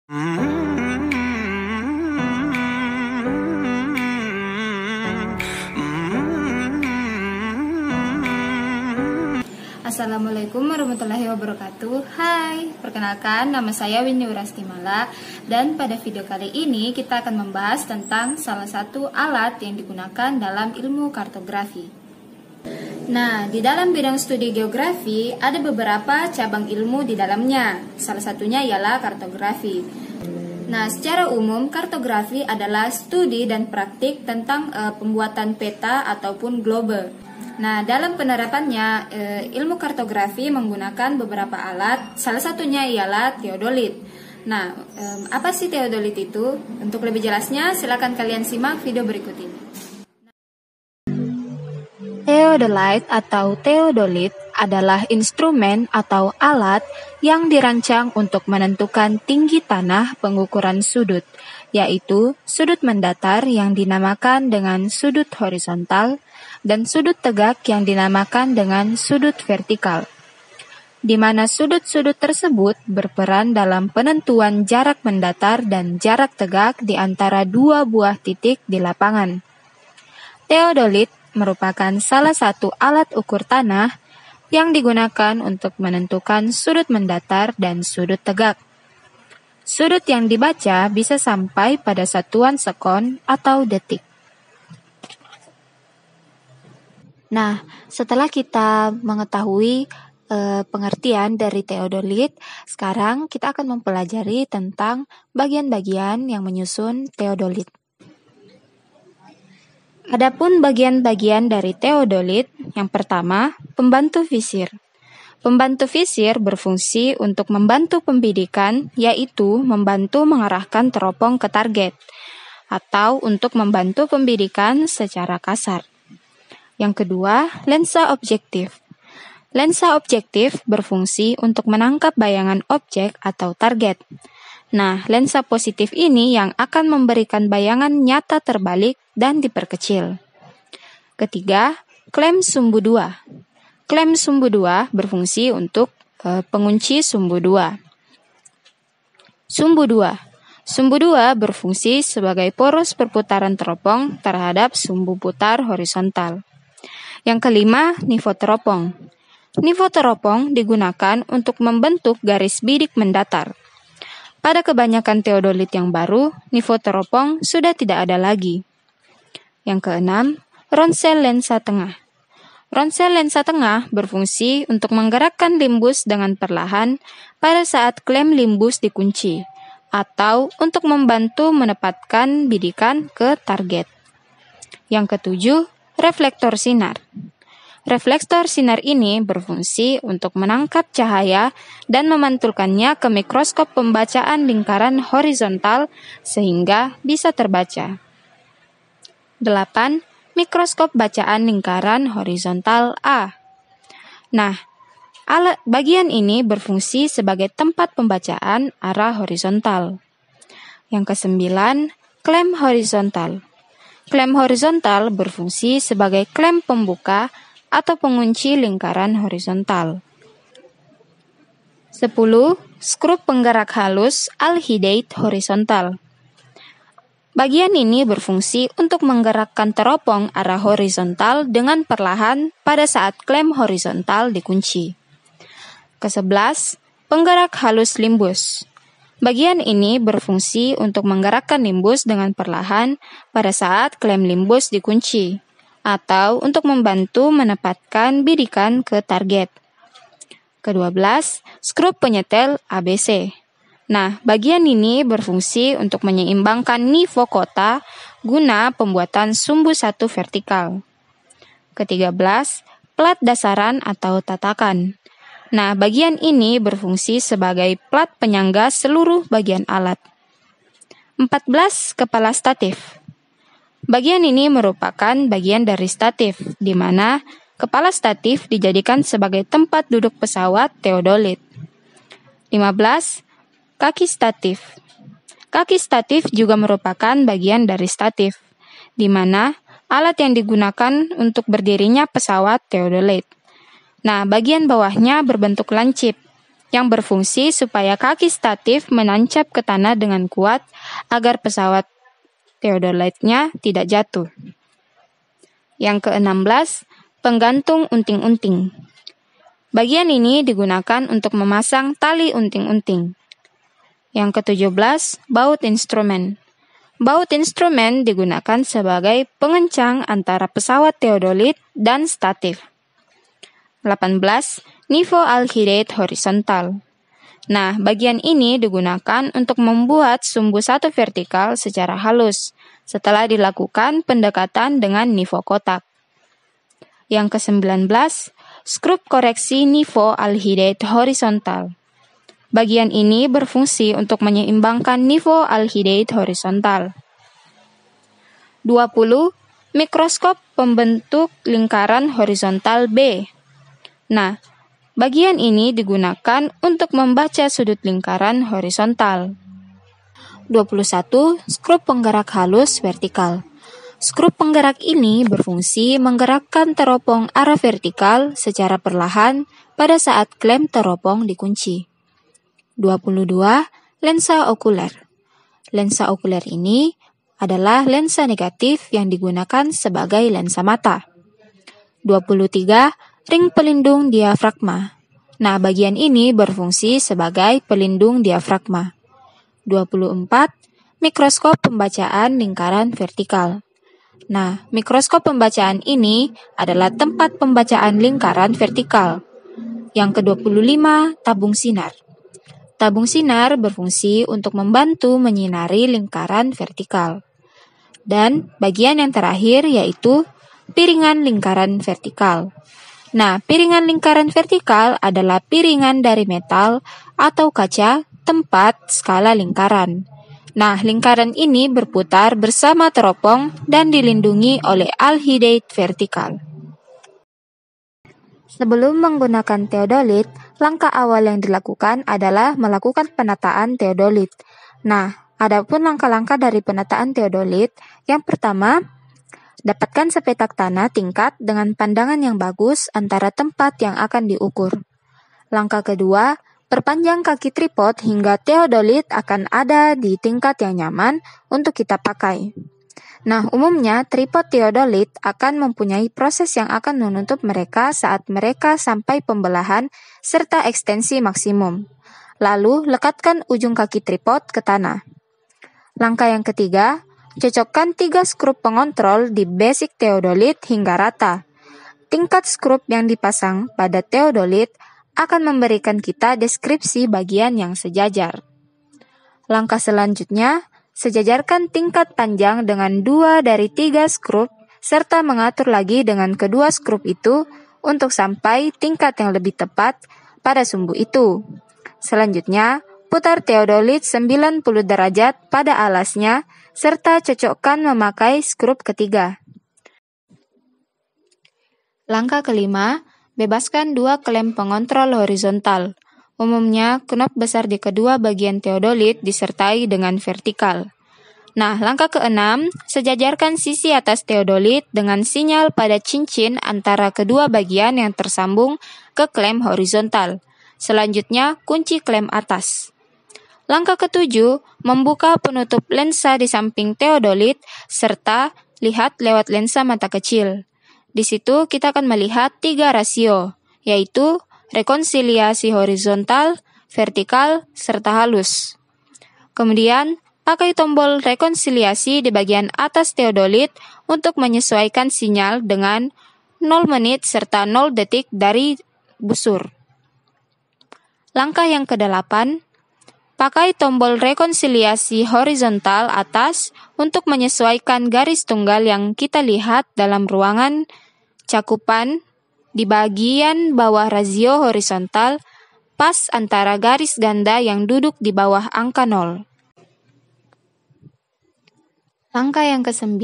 Assalamualaikum warahmatullahi wabarakatuh. Hai, perkenalkan nama saya Winnie Urastimala. Dan pada video kali ini kita akan membahas tentang salah satu alat yang digunakan dalam ilmu kartografi. Nah, di dalam bidang studi geografi ada beberapa cabang ilmu di dalamnya. Salah satunya ialah kartografi. Nah, secara umum kartografi adalah studi dan praktik tentang pembuatan peta ataupun globe. Nah, dalam penerapannya ilmu kartografi menggunakan beberapa alat. Salah satunya ialah teodolit. Nah, apa sih teodolit itu? Untuk lebih jelasnya, silakan kalian simak video berikut ini. Theodolite atau teodolit adalah instrumen atau alat yang dirancang untuk menentukan tinggi tanah pengukuran sudut, yaitu sudut mendatar yang dinamakan dengan sudut horizontal dan sudut tegak yang dinamakan dengan sudut vertikal, di mana sudut-sudut tersebut berperan dalam penentuan jarak mendatar dan jarak tegak di antara dua buah titik di lapangan. Teodolit merupakan salah satu alat ukur tanah yang digunakan untuk menentukan sudut mendatar dan sudut tegak. Sudut yang dibaca bisa sampai pada satuan sekon atau detik. Nah, setelah kita mengetahui pengertian dari teodolit, sekarang kita akan mempelajari tentang bagian-bagian yang menyusun teodolit. Adapun bagian-bagian dari teodolit, yang pertama, pembantu visir. Pembantu visir berfungsi untuk membantu pembidikan, yaitu membantu mengarahkan teropong ke target, atau untuk membantu pembidikan secara kasar. Yang kedua, lensa objektif. Lensa objektif berfungsi untuk menangkap bayangan objek atau target. Nah, lensa positif ini yang akan memberikan bayangan nyata terbalik dan diperkecil. Ketiga, klem sumbu 2. Klem sumbu 2 berfungsi untuk pengunci sumbu 2. Sumbu 2. Sumbu 2 berfungsi sebagai poros perputaran teropong terhadap sumbu putar horizontal. Yang kelima, nivot teropong. Nivot teropong digunakan untuk membentuk garis bidik mendatar. Pada kebanyakan teodolit yang baru, nivot teropong sudah tidak ada lagi. Yang keenam, ronsel lensa tengah. Ronsel lensa tengah berfungsi untuk menggerakkan limbus dengan perlahan pada saat klem limbus dikunci, atau untuk membantu menempatkan bidikan ke target. Yang ketujuh, reflektor sinar. Reflektor sinar ini berfungsi untuk menangkap cahaya dan memantulkannya ke mikroskop pembacaan lingkaran horizontal sehingga bisa terbaca. 8. Mikroskop bacaan lingkaran horizontal A. Nah, bagian ini berfungsi sebagai tempat pembacaan arah horizontal. Yang kesembilan, klem horizontal. Klem horizontal berfungsi sebagai klem pembuka atau pengunci lingkaran horizontal. 10. Skrup penggerak halus alhidate horizontal. Bagian ini berfungsi untuk menggerakkan teropong arah horizontal dengan perlahan pada saat klem horizontal dikunci. 11. Penggerak halus limbus. Bagian ini berfungsi untuk menggerakkan limbus dengan perlahan pada saat klem limbus dikunci, atau untuk membantu menempatkan bidikan ke target. Ke-12, skrup penyetel ABC. Nah, bagian ini berfungsi untuk menyeimbangkan nivå kota guna pembuatan sumbu satu vertikal. Ke-13, plat dasaran atau tatakan. Nah, bagian ini berfungsi sebagai plat penyangga seluruh bagian alat. 14, kepala statif. Bagian ini merupakan bagian dari statif, di mana kepala statif dijadikan sebagai tempat duduk pesawat teodolit. 15. Kaki statif. Kaki statif juga merupakan bagian dari statif, di mana alat yang digunakan untuk berdirinya pesawat teodolit. Nah, bagian bawahnya berbentuk lancip. yang berfungsi supaya kaki statif menancap ke tanah dengan kuat agar pesawat theodolite-nya tidak jatuh. Yang ke-16, penggantung unting-unting. Bagian ini digunakan untuk memasang tali unting-unting. Yang ke-17, baut instrumen. Baut instrumen digunakan sebagai pengencang antara pesawat theodolite dan statif. 18. Nivo alhidade horizontal. Nah, bagian ini digunakan untuk membuat sumbu satu vertikal secara halus setelah dilakukan pendekatan dengan nivo kotak. Yang ke-19, skrup koreksi nivo alhidade horizontal. Bagian ini berfungsi untuk menyeimbangkan nivo alhidade horizontal. 20. Mikroskop pembentuk lingkaran horizontal B. Nah, bagian ini digunakan untuk membaca sudut lingkaran horizontal. 21. Skrup penggerak halus vertikal. Skrup penggerak ini berfungsi menggerakkan teropong arah vertikal secara perlahan pada saat klem teropong dikunci. 22. Lensa okuler. Lensa okuler ini adalah lensa negatif yang digunakan sebagai lensa mata. 23. Ring pelindung diafragma. Nah, bagian ini berfungsi sebagai pelindung diafragma. 24. Mikroskop pembacaan lingkaran vertikal. Nah, mikroskop pembacaan ini adalah tempat pembacaan lingkaran vertikal. Yang ke-25, tabung sinar. Tabung sinar berfungsi untuk membantu menyinari lingkaran vertikal. Dan bagian yang terakhir yaitu piringan lingkaran vertikal. Nah, piringan lingkaran vertikal adalah piringan dari metal atau kaca tempat skala lingkaran. Nah, lingkaran ini berputar bersama teropong dan dilindungi oleh alhidade vertikal. Sebelum menggunakan theodolite, langkah awal yang dilakukan adalah melakukan penataan theodolite. Nah, adapun langkah-langkah dari penataan theodolite, yang pertama, dapatkan sepetak tanah tingkat dengan pandangan yang bagus antara tempat yang akan diukur. Langkah kedua, perpanjang kaki tripod hingga theodolite akan ada di tingkat yang nyaman untuk kita pakai. Nah, umumnya tripod theodolite akan mempunyai proses yang akan menutup mereka saat mereka sampai pembelahan serta ekstensi maksimum. Lalu, lekatkan ujung kaki tripod ke tanah. Langkah yang ketiga, cocokkan 3 skrup pengontrol di basic theodolite hingga rata. Tingkat skrup yang dipasang pada theodolite akan memberikan kita deskripsi bagian yang sejajar. Langkah selanjutnya, sejajarkan tingkat panjang dengan 2 dari 3 skrup serta mengatur lagi dengan kedua skrup itu untuk sampai tingkat yang lebih tepat pada sumbu itu. Selanjutnya, putar theodolite 90 derajat pada alasnya serta cocokkan memakai skrup ketiga. Langkah kelima, bebaskan 2 klem pengontrol horizontal. Umumnya, knop besar di kedua bagian theodolite disertai dengan vertikal. Nah, langkah keenam, sejajarkan sisi atas theodolite dengan sinyal pada cincin antara kedua bagian yang tersambung ke klem horizontal. Selanjutnya, kunci klem atas. Langkah ketujuh, membuka penutup lensa di samping theodolite serta lihat lewat lensa mata kecil. Di situ kita akan melihat 3 rasio, yaitu rekonsiliasi horizontal, vertikal, serta halus. Kemudian, pakai tombol rekonsiliasi di bagian atas theodolite untuk menyesuaikan sinyal dengan 0 menit serta 0 detik dari busur. Langkah yang ke-8, pakai tombol rekonsiliasi horizontal atas untuk menyesuaikan garis tunggal yang kita lihat dalam ruangan cakupan di bagian bawah rasio horizontal pas antara garis ganda yang duduk di bawah angka 0. Langkah yang ke-9,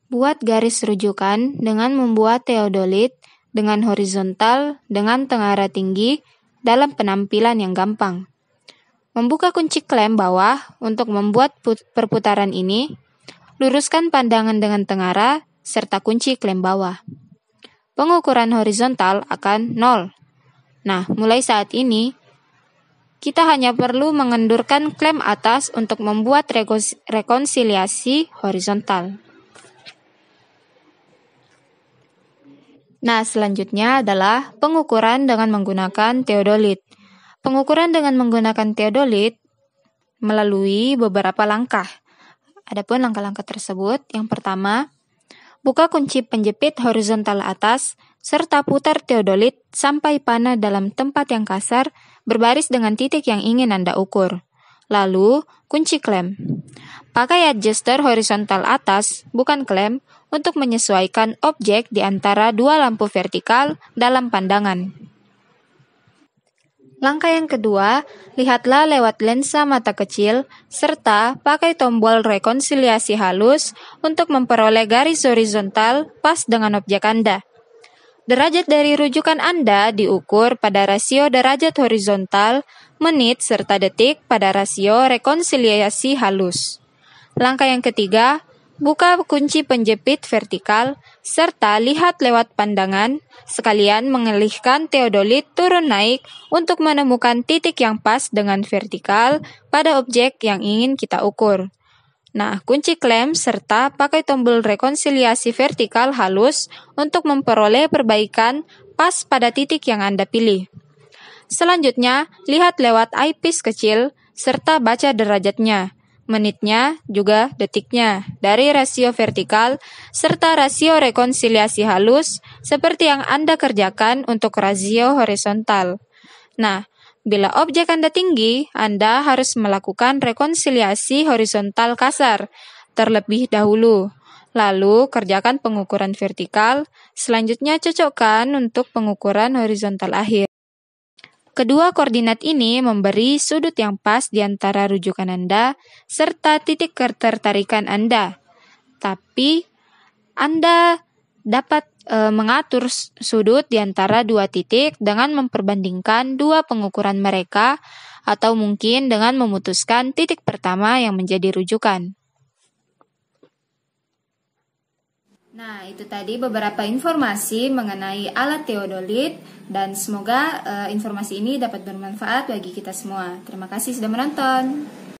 buat garis rujukan dengan membuat theodolite dengan horizontal dengan tengara tinggi dalam penampilan yang gampang. Membuka kunci klem bawah untuk membuat perputaran ini, luruskan pandangan dengan tengara serta kunci klem bawah. Pengukuran horizontal akan 0. Nah, mulai saat ini, kita hanya perlu mengendurkan klem atas untuk membuat rekonsiliasi horizontal. Nah, selanjutnya adalah pengukuran dengan menggunakan teodolit. Pengukuran dengan menggunakan teodolit melalui beberapa langkah. Adapun langkah-langkah tersebut, yang pertama, buka kunci penjepit horizontal atas, serta putar teodolit sampai panah dalam tempat yang kasar berbaris dengan titik yang ingin Anda ukur. Lalu, kunci klem. Pakai adjuster horizontal atas, bukan klem, untuk menyesuaikan objek di antara dua lampu vertikal dalam pandangan. Langkah yang kedua, lihatlah lewat lensa mata kecil, serta pakai tombol rekonsiliasi halus untuk memperoleh garis horizontal pas dengan objek Anda. Derajat dari rujukan Anda diukur pada rasio derajat horizontal, menit, serta detik pada rasio rekonsiliasi halus. Langkah yang ketiga, buka kunci penjepit vertikal, serta lihat lewat pandangan, sekalian mengalihkan teodolit turun naik untuk menemukan titik yang pas dengan vertikal pada objek yang ingin kita ukur. Nah, kunci klem serta pakai tombol rekonsiliasi vertikal halus untuk memperoleh perbaikan pas pada titik yang Anda pilih. Selanjutnya, lihat lewat eyepiece kecil serta baca derajatnya, menitnya, juga detiknya dari rasio vertikal serta rasio rekonsiliasi halus seperti yang Anda kerjakan untuk rasio horizontal. Nah, bila objek Anda tinggi, Anda harus melakukan rekonsiliasi horizontal kasar terlebih dahulu. Lalu, kerjakan pengukuran vertikal, selanjutnya cocokkan untuk pengukuran horizontal akhir. Kedua koordinat ini memberi sudut yang pas di antara rujukan Anda serta titik ketertarikan Anda. Tapi, Anda dapat mengatur sudut di antara dua titik dengan memperbandingkan dua pengukuran mereka atau mungkin dengan memutuskan titik pertama yang menjadi rujukan. Nah, itu tadi beberapa informasi mengenai alat teodolit dan semoga informasi ini dapat bermanfaat bagi kita semua. Terima kasih sudah menonton.